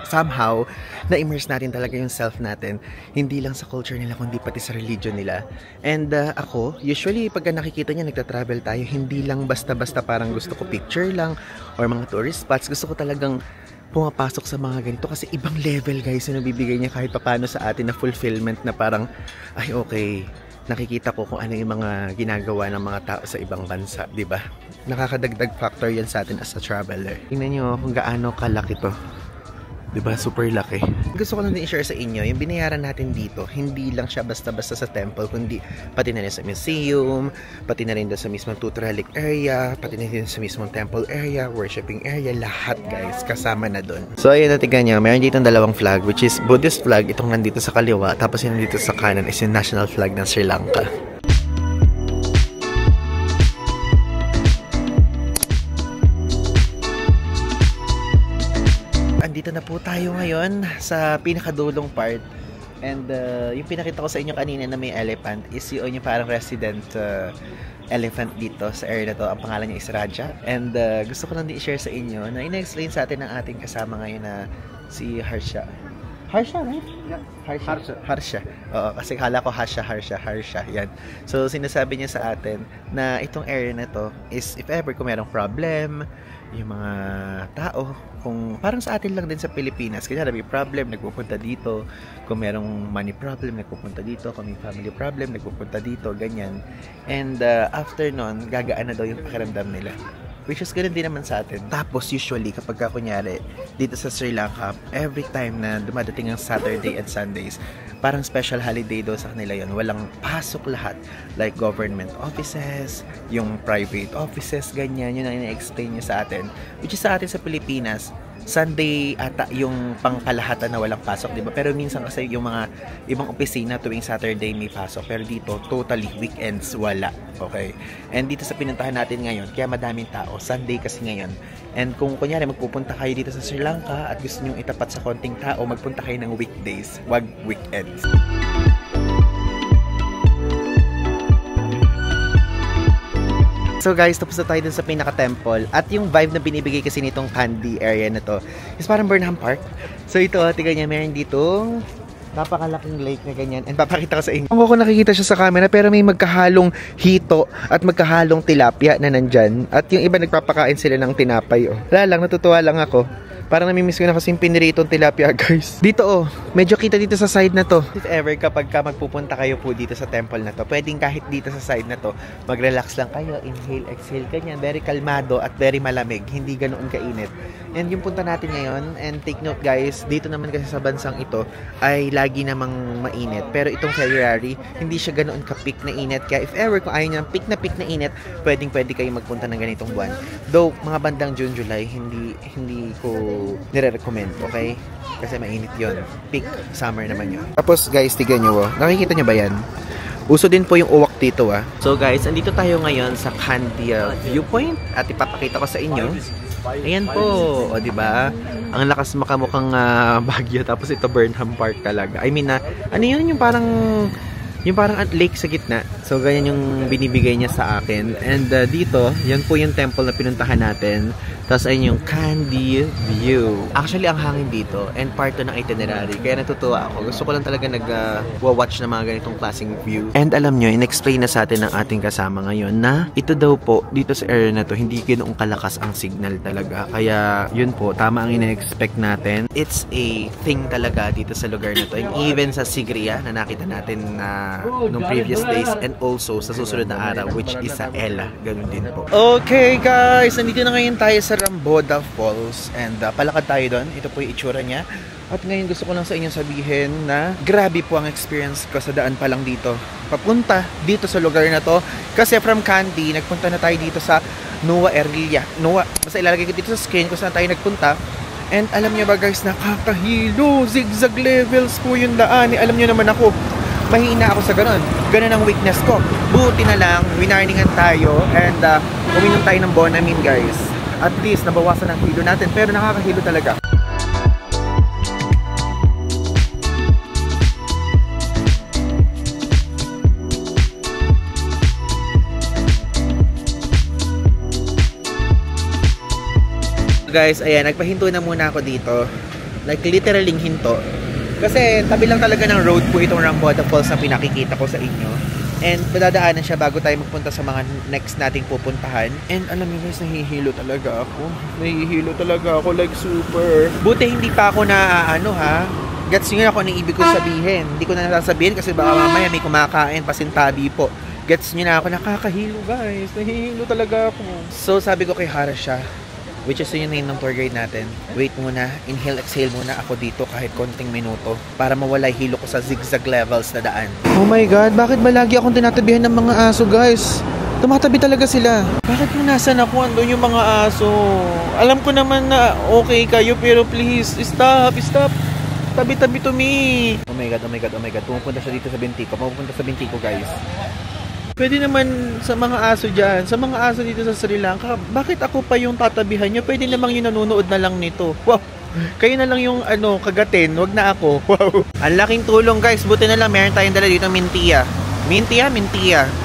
S1: somehow, na-immerse natin talaga yung self natin. Hindi lang sa culture nila, kundi pati sa religion nila. And ako, usually pagka nakikita nyo, nagta-travel tayo, hindi lang basta-basta parang gusto ko picture lang or mga tourist spots. Gusto ko talagang pumapasok sa mga ganito kasi ibang level guys yung nabibigay niya kahit papano sa atin na fulfillment na parang, ay okay, nakikita ko kung ano yung mga ginagawa ng mga tao sa ibang bansa, di ba? Nakakadagdag factor yan sa atin as a traveler. Tingnan nyo kung gaano kalaki to. Di ba? Super laki. Gusto ko lang din i-share sa inyo, yung binayaran natin dito, hindi lang siya basta-basta sa temple, kundi pati na rin sa museum, pati na rin sa mismong Tooth Relic area, pati na rin sa mismong temple area, worshipping area, lahat guys, kasama na dun. So ayun, natignan nyo, meron dito dalawang flag, which is Buddhist flag, itong nandito sa kaliwa, tapos yung nandito sa kanan is yung national flag ng Sri Lanka. Dito na po tayo ngayon sa pinakadulong part. And yung pinakita ko sa inyo kanina na may elephant is yung parang resident elephant dito sa area na to. Ang pangalan niya is Raja. And gusto ko lang din i-share sa inyo na ina-explain sa atin ng ating kasama ngayon na si Harsha. Harsha, right?
S2: Yeah.
S1: Harsha. Oo, kasi kala ko Harsha. Yan. So, sinasabi niya sa atin na itong area na to is if ever kung merong problem, yung mga tao, kung parang sa atin lang din sa Pilipinas, kaya may problem, nagpupunta dito. Kung merong money problem, nagpupunta dito. Kung may family problem, nagpupunta dito. Ganyan. And after nun, gagaan na daw yung pakiramdam nila. Which is ganun din naman sa atin. Tapos usually kapag kunyari dito sa Sri Lanka, every time na dumadating ang Saturday and Sundays, parang special holiday daw sa kanila yon. Walang pasok lahat. Like government offices, yung private offices, ganyan. Yun ang ina-explain niya sa atin. Which is sa atin sa Pilipinas, Sunday ata yung pangkalahatan na walang pasok, di ba? Pero minsan kasi yung mga ibang opisina tuwing Saturday may pasok. Pero dito, totally weekends wala. Okay? And dito sa pinuntahan natin ngayon, kaya madaming tao. Sunday kasi ngayon. And kung kunyari magpupunta kayo dito sa Sri Lanka at gusto nyo itapat sa konting tao, magpunta kayo ng weekdays, wag weekends. So guys, tapos na tayo dun sa pinaka-temple. At yung vibe na binibigay kasi nitong Kandy area na to is parang Burnham Park. So ito, tingnan niya, meron ditong napakalaking lake na ganyan. And papakita ko sa inyo. Ako nakikita siya sa camera pero may magkahalong hito at magkahalong tilapia na nandyan. At yung iba nagpapakain sila ng tinapay. Oh. Wala lang, natutuwa lang ako. Parang namimiss ko na kasi yung piniritong tilapia, guys. Dito, medyo kita dito sa side na to. If ever, kapag ka magpupunta kayo po dito sa temple na to, pwedeng kahit dito sa side na to, mag-relax lang kayo, inhale, exhale, ganyan. Very kalmado at very malamig. Hindi ganoon kainit. And yung punta natin ngayon, and take note guys, dito naman kasi sa bansang ito, ay lagi namang mainit. Pero itong February, hindi siya ganoon ka-peak na init. Kaya if ever, kung ayaw niya ng peak na init, pwede kayo magpunta ng ganitong buwan. Though, mga bandang June, July, hindi ko nire-recommend, okay? Kasi mainit yon. Peak summer naman yun. Tapos guys, tignan nyo, nakikita nyo ba yan? Uso din po yung uwak dito, ah. So guys, andito tayo ngayon sa Kandy viewpoint at ipapakita ko sa inyo. Ayan po, o diba? Ang lakas makamukhang Baguio, tapos ito Burnham Park talaga. I mean, ano yun, yung parang lake sa gitna. So, ganyan yung binibigay niya sa akin. And dito, yan po yung temple na pinuntahan natin. Tapos, ayun yung Kandy View. Actually, ang hangin dito and part to ng itinerary. Kaya natutuwa ako. Gusto ko lang talaga nag-watch ng mga ganitong klaseng view. And alam nyo, in-explain na sa atin ng ating kasama ngayon na ito daw po, dito sa area na to, hindi ganoong kalakas ang signal talaga. Kaya, yun po, tama ang ina-expect natin. It's a thing talaga dito sa lugar na to. And even sa Sigiriya, na nakita natin na nung previous days and also sa susunod na araw, which is sa Ella. Ganun din po. Okay guys, nandito na ngayon tayo sa Ramboda Falls and palakad tayo doon. Ito po yung itsura niya. At ngayon gusto ko lang sa inyo sabihin na grabe po ang experience ko sa daan pa lang dito. Papunta dito sa lugar na to. Kasi from Kandy, nagpunta na tayo dito sa Nuwa Erilya. Nuwa, basta ilalagay ko dito sa screen kung saan tayo nagpunta. And alam niyo ba guys, nakakahilo. Zigzag levels po yung daan. Alam niyo naman ako, mahina ako sa ganun. Ganun ang weakness ko. Buti na lang, winarningan tayo and uminom tayo ng Bonamine guys. At least, nabawasan ang hilo natin. Pero nakakahilo talaga. Guys, ayan, nagpahinto na muna ako dito. Like, literally hinto. Kasi tabi lang talaga ng road po itong Ramboda Falls na pinakikita ko sa inyo. And padadaanan siya bago tayo magpunta sa mga next nating pupuntahan. And alam niyo guys, nahihilo talaga ako. Nahihilo talaga ako, like super. Buti hindi pa ako na gets nyo na kung anong ibig ko sabihin. Hindi ko na nasasabihin kasi baka mamaya may kumakain, pasintabi po. Gets nyo na ako, nakakahilo guys. Nahihilo talaga ako. So sabi ko kay Harsha, which is yung name ng tour guide natin, wait muna, inhale, exhale muna ako dito kahit konting minuto para mawala yung hilo ko sa zigzag levels na daan. Oh my God, bakit ba lagi akong tinatabihan ng mga aso guys? Tumatabi talaga sila. Bakit kung nasan ako, andun yung mga aso? Alam ko naman na okay kayo pero please, stop. Tabi-tabi to me. Oh my God. Pumupunta siya dito sa binti ko guys. Pwede naman sa mga aso dyan, sa mga aso dito sa Sri Lanka, bakit ako pa yung tatabihan nyo? Pwede namang yung nanonood na lang nito. Wow, Kayo na lang yung kagatin, wag na ako. Wow. Ang laking tulong guys, buti na lang meron tayong dala dito mintia. Mintia,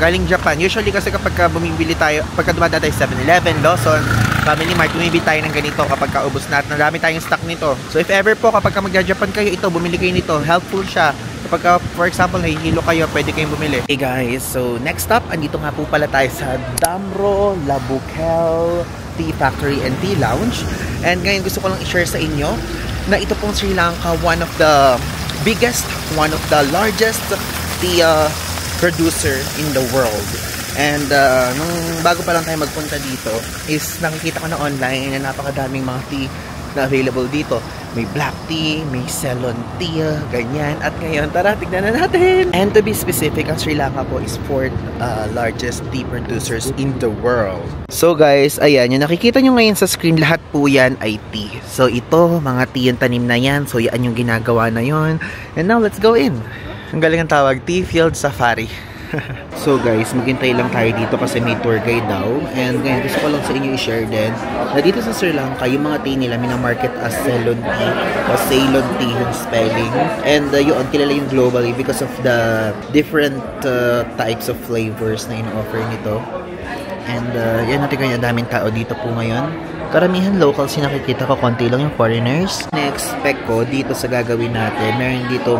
S1: galing Japan. Usually kasi kapag bumibili tayo, pagka dumadaan tayo 7-Eleven, Lawson, Family Mart, bumibili tayo ng ganito kapag kaubos na at nadami tayong stock nito. So if ever po kapag magja-Japan kayo, ito, bumili kayo nito. Helpful siya. Kapag for example, nahihilo kayo, pwede kayong bumili. Hey guys, so next up, andito nga po pala tayo sa Damro Labukel Tea Factory and Tea Lounge. And ngayon gusto ko lang i-share sa inyo na ito pong Sri Lanka, one of the biggest, one of the largest tea producer in the world. And nung bago pa lang tayo magpunta dito is nakikita ko na online na napakadaming mga tea na available dito. May black tea, may Ceylon tea, ganyan. At ngayon, tara, tignan na natin. And to be specific, ang Sri Lanka po is 4th largest tea producers in the world. So guys, ayan, yung nakikita nyo ngayon sa screen, lahat po yan ay tea. So ito, mga tea yung tanim na yan. So yan yung ginagawa na yon. And now, let's go in. Ang galing ang tawag, Tea Field Safari. So guys, maghintay lang tayo dito kasi may tour guide daw. And ngayon, gusto ko lang sa inyo i-share din na dito sa Sri Lanka, yung mga tea nila minamarket as Ceylon tea o Ceylon tea yung spelling. And yun, kilala yung globally because of the different types of flavors na ino-offer nito. And yan natin kanya, daming tao dito po ngayon. Karamihan locals yung nakikita ko, konti lang yung foreigners. Na-expect ko dito sa gagawin natin, meron dito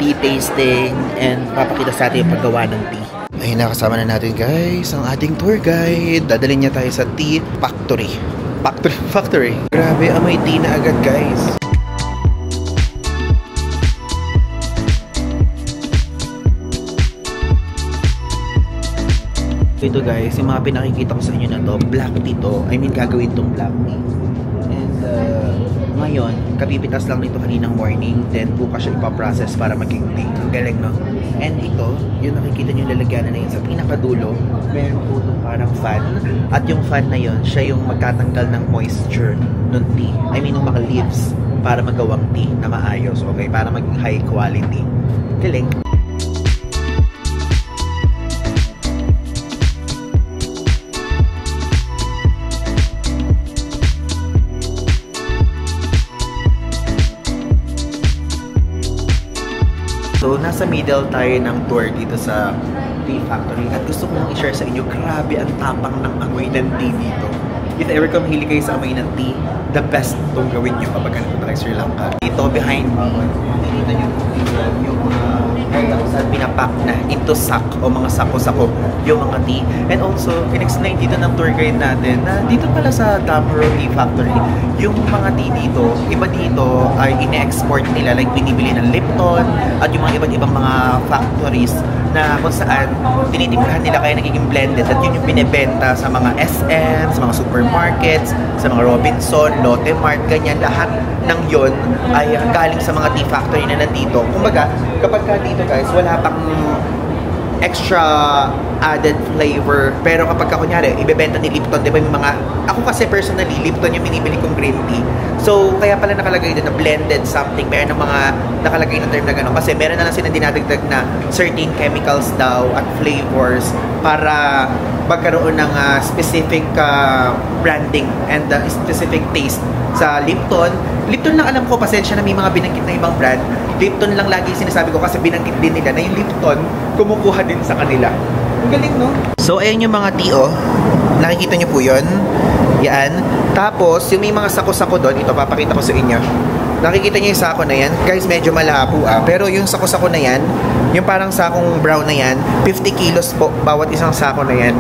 S1: tea tasting and papakita sa atin yung paggawa ng tea. Ayun, nakasama na natin guys ang ating tour guide. Dadalhin niya tayo sa tea factory. Factory. Grabe, amoy tea na agad guys. Ito guys, yung mga pinakikita ko sa inyo na to, black tea to. I mean, gagawin tong black tea. And ngayon, kapipitas lang nito kaninang morning. Then bukas siya ipaprocess para maging tea. Ang galing, no? And ito, yung nakikita nyo lalagyan na yun sa pinakadulo, meron po itong parang fan. At yung fan na yun, siya yung magtatanggal ng moisture ng tea. I mean, yung mga leaves para magawang tea na maayos. Okay? Para maging high quality. Galing. So, nasa middle tayo ng tour dito sa tea factory at gusto ko lang i-share sa inyo, grabe ang tapang ng amoy ng tea dito. If ever kung hili kayo sa amoy ng tea, the best itong gawin nyo kapag nandito tayo sa Sri Lanka. Dito behind me, nakikita nyo yung saan pinapack na into sack o mga sako-sako yung mga tea. And also, in-explain dito ng tour guide natin na dito pala sa Damro Tea Factory, yung mga tea dito, iba dito ay ine-export nila, like binibili ng Lipton at yung mga iba't ibang mga factories na kung saan tinitimplahan nila kaya nagiging blended at yun yung binibenta sa mga SM, sa mga supermarkets, sa mga Robinson, Lotte Mart, ganyan. Lahat ng yon ay galing sa mga tea factory na nandito. Kumbaga, kapag ka dito guys, wala pang extra added flavor. Pero kapag ka kunyari, ibebenta ni Lipton, di ba yung mga, ako kasi personally, Lipton yung binibili kong green tea. So, kaya pala nakalagay doon na blended something. Meron ng mga nakalagay na term na gano'n. Kasi meron na lang sila dinadagdag na certain chemicals daw at flavors para magkaroon ng specific branding and specific taste sa Lipton. Lipton lang alam ko, pasensya na may mga binanggit na ibang brand. Lipton lang lagi sinasabi ko kasi binanggit din nila na yung Lipton kumukuha din sa kanila. Ang galing, no? So, ayan yung mga tea, oh. Nakikita nyo po yun. Yan. Tapos, yung may mga sako-sako doon, ito, papakita ko sa inyo. Nakikita nyo yung sako na yan. Guys, medyo malabo, Pero yung sako-sako na yan, yung parang sakong brown na yan, 50 kilos po, bawat isang sako na yan.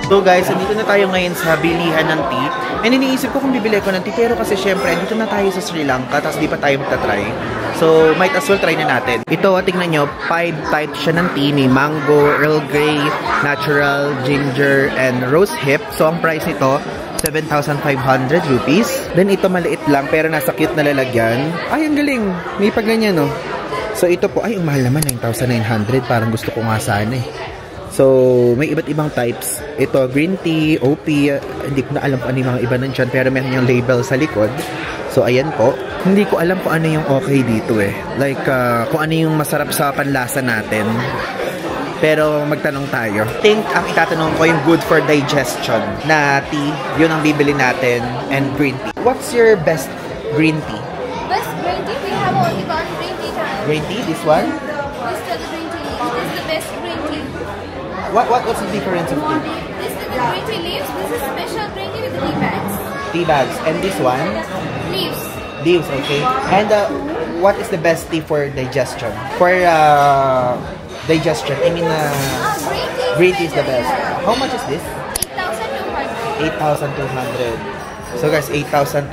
S1: So guys, andito na tayo ngayon sa bilihan ng tea. And iniisip ko kung bibili ko ng tea, pero kasi syempre, andito na tayo sa Sri Lanka, tapos di pa tayo magta-try. So, might as well try na natin. Ito, tingnan nyo, 5 types siya ng tea, may mango, Earl Grey, natural, ginger, and rose hip. So, ang price nito, 7,500 rupees. Then ito maliit lang, pero nasa cute na lalagyan. Ay, ang galing. May pag ganyan, no? So, ito po, ay, ang mahal naman, 9,900. Parang gusto ko nga sana eh. So, may iba't ibang types. Ito, green tea, OP, hindi ko na alam kung ano yung mga iba nandyan, pero meron yung label sa likod. So, ayan po. Hindi ko alam kung ano yung okay dito eh. Like, kung ano yung masarap sa panlasa natin. Pero magtanong tayo. I think ang itatanong ko yung good for digestion na tea, yun ang bibili natin, and green tea. What's your best green tea?
S4: Best green tea, we have only one green tea type.
S1: Green tea, this one?
S4: This is the green tea. This is the best green tea.
S1: What's the difference of tea?
S4: This is the green tea leaves. This is special green tea with the tea bags.
S1: Tea bags. And this one?
S4: Leaves.
S1: Leaves, okay. And what is the best tea for digestion? For digestion, I mean, green tea is the best. How much is this?
S4: 8,200.
S1: 8,200. So guys, 8,200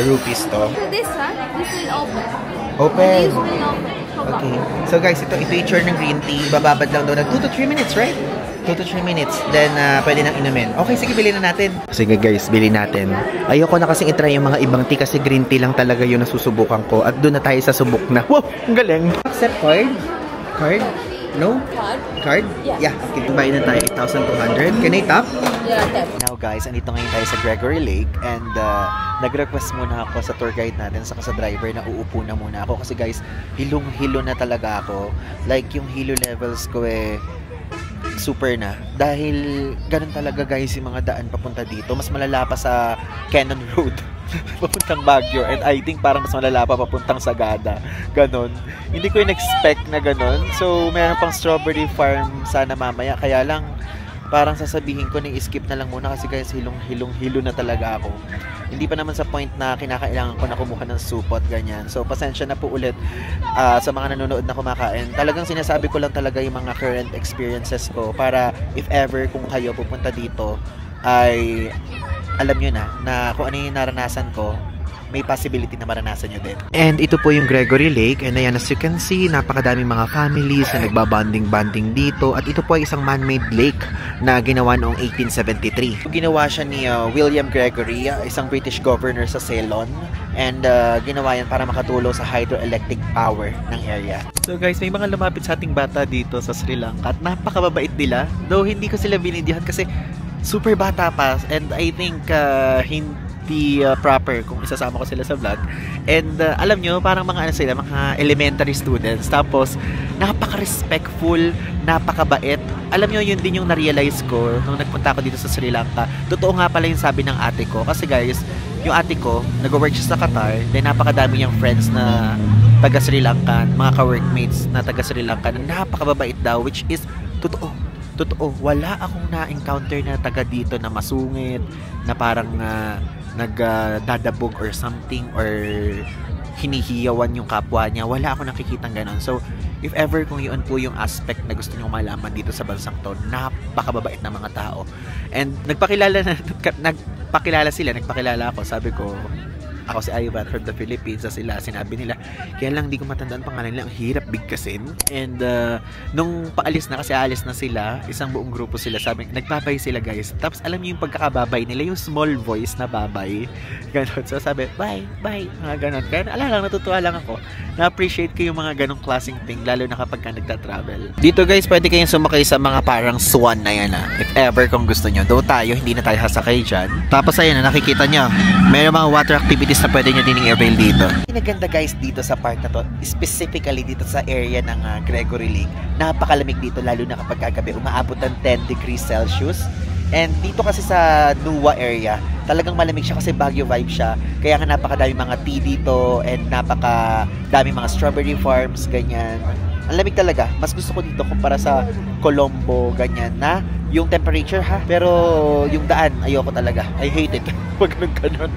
S1: rupees to.
S4: So this one, this will open.
S1: Open.
S4: Leaves will open.
S1: Okay. So guys, ito yung tsura ng green tea. Bababad lang daw na 2 to 3 minutes, right? 2 to 3 minutes. Then, pwede nang inumin. Okay, sige, bilhin na natin. Sige guys, bilhin natin. Ayoko na kasing itry yung mga ibang tea kasi green tea lang talaga yung nasusubukan ko. At doon na tayo sa subok na. Wow, ang galing. Accept card? Card? No?
S4: Card?
S1: Card?
S4: Yeah.
S1: Okay, buy na tayo 8,200. Can I tap?
S4: Yeah, tap.
S1: Now guys, andito ngayon tayo sa Gregory Lake and nag-request muna ako sa tour guide natin saka sa driver na uupo na muna ako kasi guys, hilong-hilo na talaga ako. Like yung hilo levels ko super na. Dahil ganun talaga guys yung mga daan papunta dito. Mas malala pa sa Cannon Road papuntang Baguio and I think parang mas malala pa papuntang Sagada. Ganon. Hindi ko in-expect na ganon. So, meron pang strawberry farm sana mamaya. Kaya lang, parang sasabihin ko na i-skip na lang muna kasi guys, hilong-hilo na talaga ako. Hindi pa naman sa point na kinakailangan ko na kumuha ng supot, ganyan. So, pasensya na po ulit sa mga nanonood na kumakain. Talagang sinasabi ko lang talaga yung mga current experiences ko para if ever kung kayo pupunta dito ay alam nyo na kung ano yung naranasan ko, may possibility na maranasan nyo din. And ito po yung Gregory Lake. And ayan, as you can see, napakadaming mga families na nagbabanding-banding dito. At ito po ay isang man-made lake na ginawa noong 1873. Ginawa siya ni William Gregory, isang British governor sa Ceylon. And ginawa yan para makatulong sa hydroelectric power ng area. So guys, may mga lumapit sa ating bata dito sa Sri Lanka. At napakababait nila. Though hindi ko sila binindihan kasi super bata pa. And I think hindi proper kung isasama ko sila sa vlog. And alam nyo, parang mga ano sila, mga elementary students. Tapos, napaka-respectful, napakabait. Alam nyo, yun din yung na-realize ko nung nagpunta ako dito sa Sri Lanka. Totoo nga pala yung sabi ng ate ko. Kasi guys, yung ate ko, nag-work siya sa Qatar. Then napakadami niyang friends na taga Sri Lanka, mga ka-workmates na taga Sri Lanka na napakababait daw, which is totoo. Totoo, wala akong na-encounter na taga dito na masungit, na parang nagdadabog or something or hinihiyawan yung kapwa niya. Wala ako nakikitang ganon. So, if ever kung yun po yung aspect na gusto nyo malaman dito sa bansang to, napakababait na mga tao. And nagpakilala ako. Sabi ko, ako si Ivan from the Philippines. Sa sila, sinabi nila, kaya lang di ko matandaan pangalan nila, ang hirap bigkasin. And nung paalis na, kasi aalis na sila, isang buong grupo sila, sabi, nagbabay sila guys. Tapos alam niyo yung pagkakababay nila, yung small voice na babay. Ganon. So sabi, bye, mga ganon. Kaya lang, natutuwa lang ako. Na-appreciate ko yung mga ganong klaseng thing, lalo na kapag ka nagta-travel. Dito guys, pwede kayong sumakay sa mga parang swan na yan if ever kung gusto nyo. Though tayo, hindi na tayo sasakay dyan. Tapos ayun, nakikita nyo, mayroon mga water activities na pwede nyo din i-avail dito. Pinaganda guys dito sa part na to, specifically dito sa area ng Gregory Lake, napakalamig dito lalo na kapag kagabi, umaabot ng 10 degrees Celsius. And dito kasi sa Nuwa area, talagang malamig siya kasi Baguio vibe siya. Kaya nga napakadami mga tea dito and napakadami mga strawberry farms, ganyan. Ang lamig talaga. Mas gusto ko dito kumpara sa Colombo, ganyan na yung temperature ha. Pero yung daan, ayoko talaga. I hate it. Pag ganun.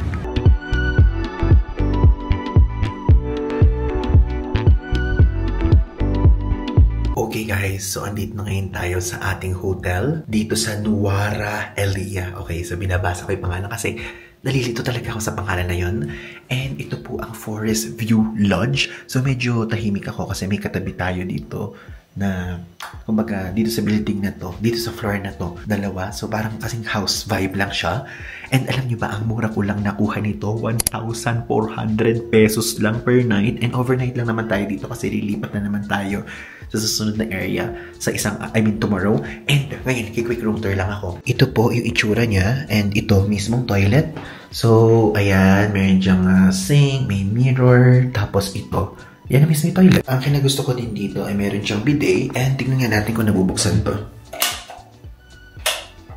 S1: Okay guys, so andito na ngayon tayo sa ating hotel dito sa Nuwara Elia. Okay, so binabasa ko yung pangalan kasi nalilito talaga ako sa pangalan na yun. And ito po ang Forest View Lodge. So medyo tahimik ako kasi may katabi tayo dito na kumbaga dito sa building na to, dito sa floor na to, dalawa. So parang kasing house vibe lang siya. And alam nyo ba, ang mura ko lang nakuha nito, 1,400 pesos lang per night. And overnight lang naman tayo dito kasi lilipat na naman tayo sa susunod na area sa tomorrow. And ngayon, quick room tour lang ako. Ito po yung itsura niya and ito mismong toilet. So, ayan, meron dyang sink, may mirror, tapos ito. Yan ang mismo yung toilet. Ang kinagusto ko din dito ay meron siyang bidet and tingnan nga natin kung nabubuksan to.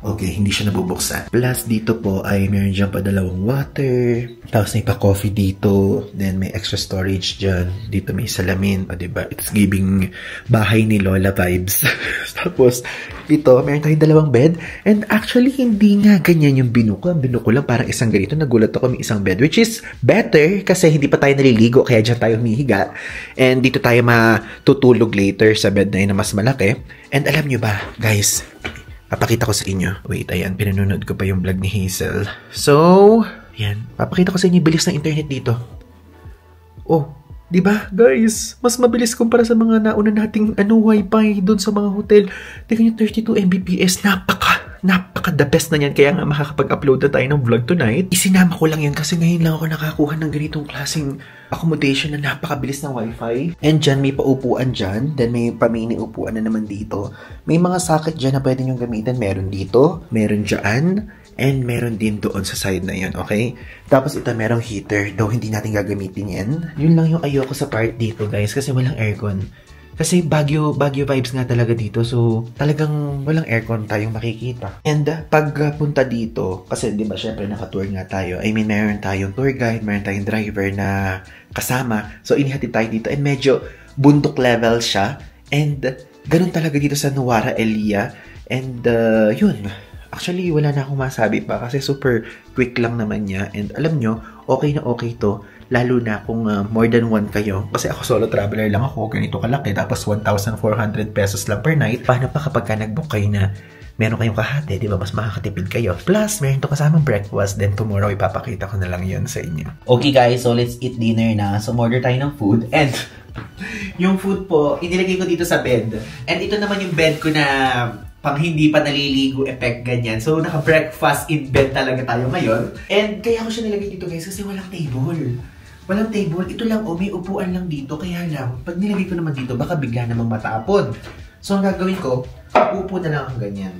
S1: Okay, hindi siya nabubuksan. Plus, dito po ay meron dyan pa dalawang water. Tapos may pa-coffee dito. Then may extra storage dyan. Dito may salamin. O, diba? It's giving bahay ni Lola vibes. Tapos, ito, meron tayong dalawang bed. And actually, hindi nga ganyan yung binuko. Ang binuko lang parang isang ganito. Nagulat ako may isang bed. Which is better kasi hindi pa tayo naliligo. Kaya dyan tayo humihiga. And dito tayo matutulog later sa bed na yun na mas malaki. And alam nyo ba, guys, papakita ko sa inyo. Wait, ayan. Pinanonood ko pa yung vlog ni Hazel. So, ayan. Papakita ko sa inyo yung bilis ng internet dito. Oh, di ba, guys? Mas mabilis kumpara sa mga nauna nating wifi doon sa mga hotel. Tingnan nyo, 32 Mbps. Napaka the best na yan. Kaya nga makakapag-upload na tayo ng vlog tonight. Isinama ko lang yan kasi ngayon lang ako nakakuha ng ganitong klaseng accommodation na napakabilis ng wifi. And dyan, may paupuan dyan. Then may pamini upuan na naman dito. May mga socket dyan na pwede nyo gamitin. Meron dito, meron dyan, and meron din doon sa side na yun, okay? Tapos ito, merong heater. Though hindi natin gagamitin yan. Yun lang yung ayoko sa part dito, guys. Kasi walang aircon. Kasi Baguio vibes nga talaga dito. So, talagang walang aircon tayong makikita. And pag punta dito, kasi di ba syempre naka-tour nga tayo. I mean, meron tayong tour guide, meron tayong driver na kasama. So, inihatid tayo dito. And medyo bundok level siya. And ganun talaga dito sa Nuwara Elia. And yun. Actually, wala na akong masabi pa kasi super quick lang naman niya. And alam nyo, okay na okay to. Lalo na kung more than one kayo. Kasi ako solo traveler lang ako. Ganito kalaki. Tapos 1,400 pesos lang per night. Paano pa kapag ka nag-book kayo na meron kayong kahati? Di ba? Mas makakatipid kayo. Plus, meron to kasamang breakfast. Then tomorrow, ipapakita ko na lang yun sa inyo. Okay guys, so let's eat dinner na. So order tayo ng food. And yung food po, inilagay ko dito sa bed. And ito naman yung bed ko na pang hindi pa naliligo effect ganyan. So, naka-breakfast in bed talaga tayo ngayon. And kaya ko siya nilagay dito guys kasi walang table. Walang table. Ito lang, may upuan lang dito. Kaya lang, pag nilagay ko naman dito, baka bigla namang matapon. So, ang gagawin ko, upo na lang akong ganyan.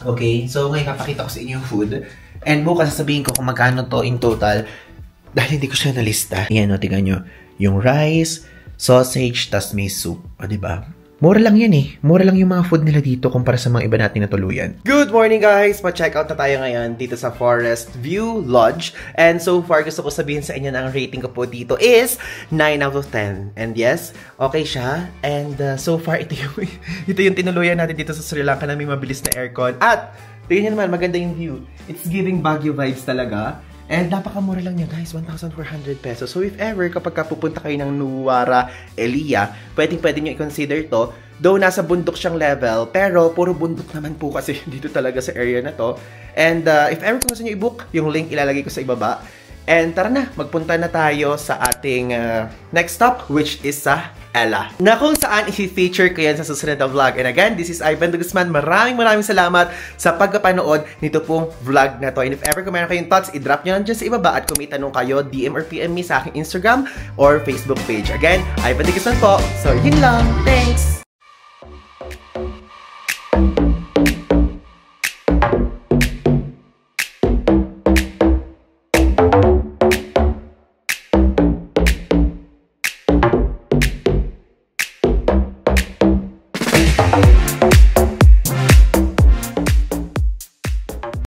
S1: Okay? So, ngayon papakita ko sa inyo yung food. And bukas sasabihin ko kung magkano to in total. Dahil hindi ko siya nalista. Ayan, o, tingnan nyo. Yung rice, sausage, tas may soup. O, diba? Mura lang yan eh. Mura lang yung mga food nila dito kumpara sa mga iba natin na tuluyan. Good morning guys! Pa-check out na tayo ngayon dito sa Forest View Lodge. And so far, gusto ko sabihin sa inyo na ang rating ko po dito is 9 out of 10. And yes, okay siya. And so far, ito yung tinuluyan natin dito sa Sri Lanka na may mabilis na aircon. At, tingnan nyo naman, maganda yung view. It's giving Baguio vibes talaga. And napakamura lang niya guys, 1,400 pesos. So if ever, kapag pupunta kayo ng Nuwara Elia, pwede nyo i-consider to. Though nasa bundok siyang level, pero puro bundok naman po kasi dito talaga sa area na to. And if ever kung gusto nyo i-book, yung link ilalagay ko sa ibaba. And tara na, magpunta na tayo sa ating next stop, which is sa Ella. Na kung saan i-feature ko yan sa susunod na vlog. And again, this is Ivan de Guzman. Maraming salamat sa pagpapanood nito pong vlog na to. And if ever kung meron kayong thoughts, i-drop nyo lang dyan sa ibaba. At kung may tanong kayo, DM or PM me sa aking Instagram or Facebook page. Again, Ivan de Guzman po. So, yun lang. Thanks!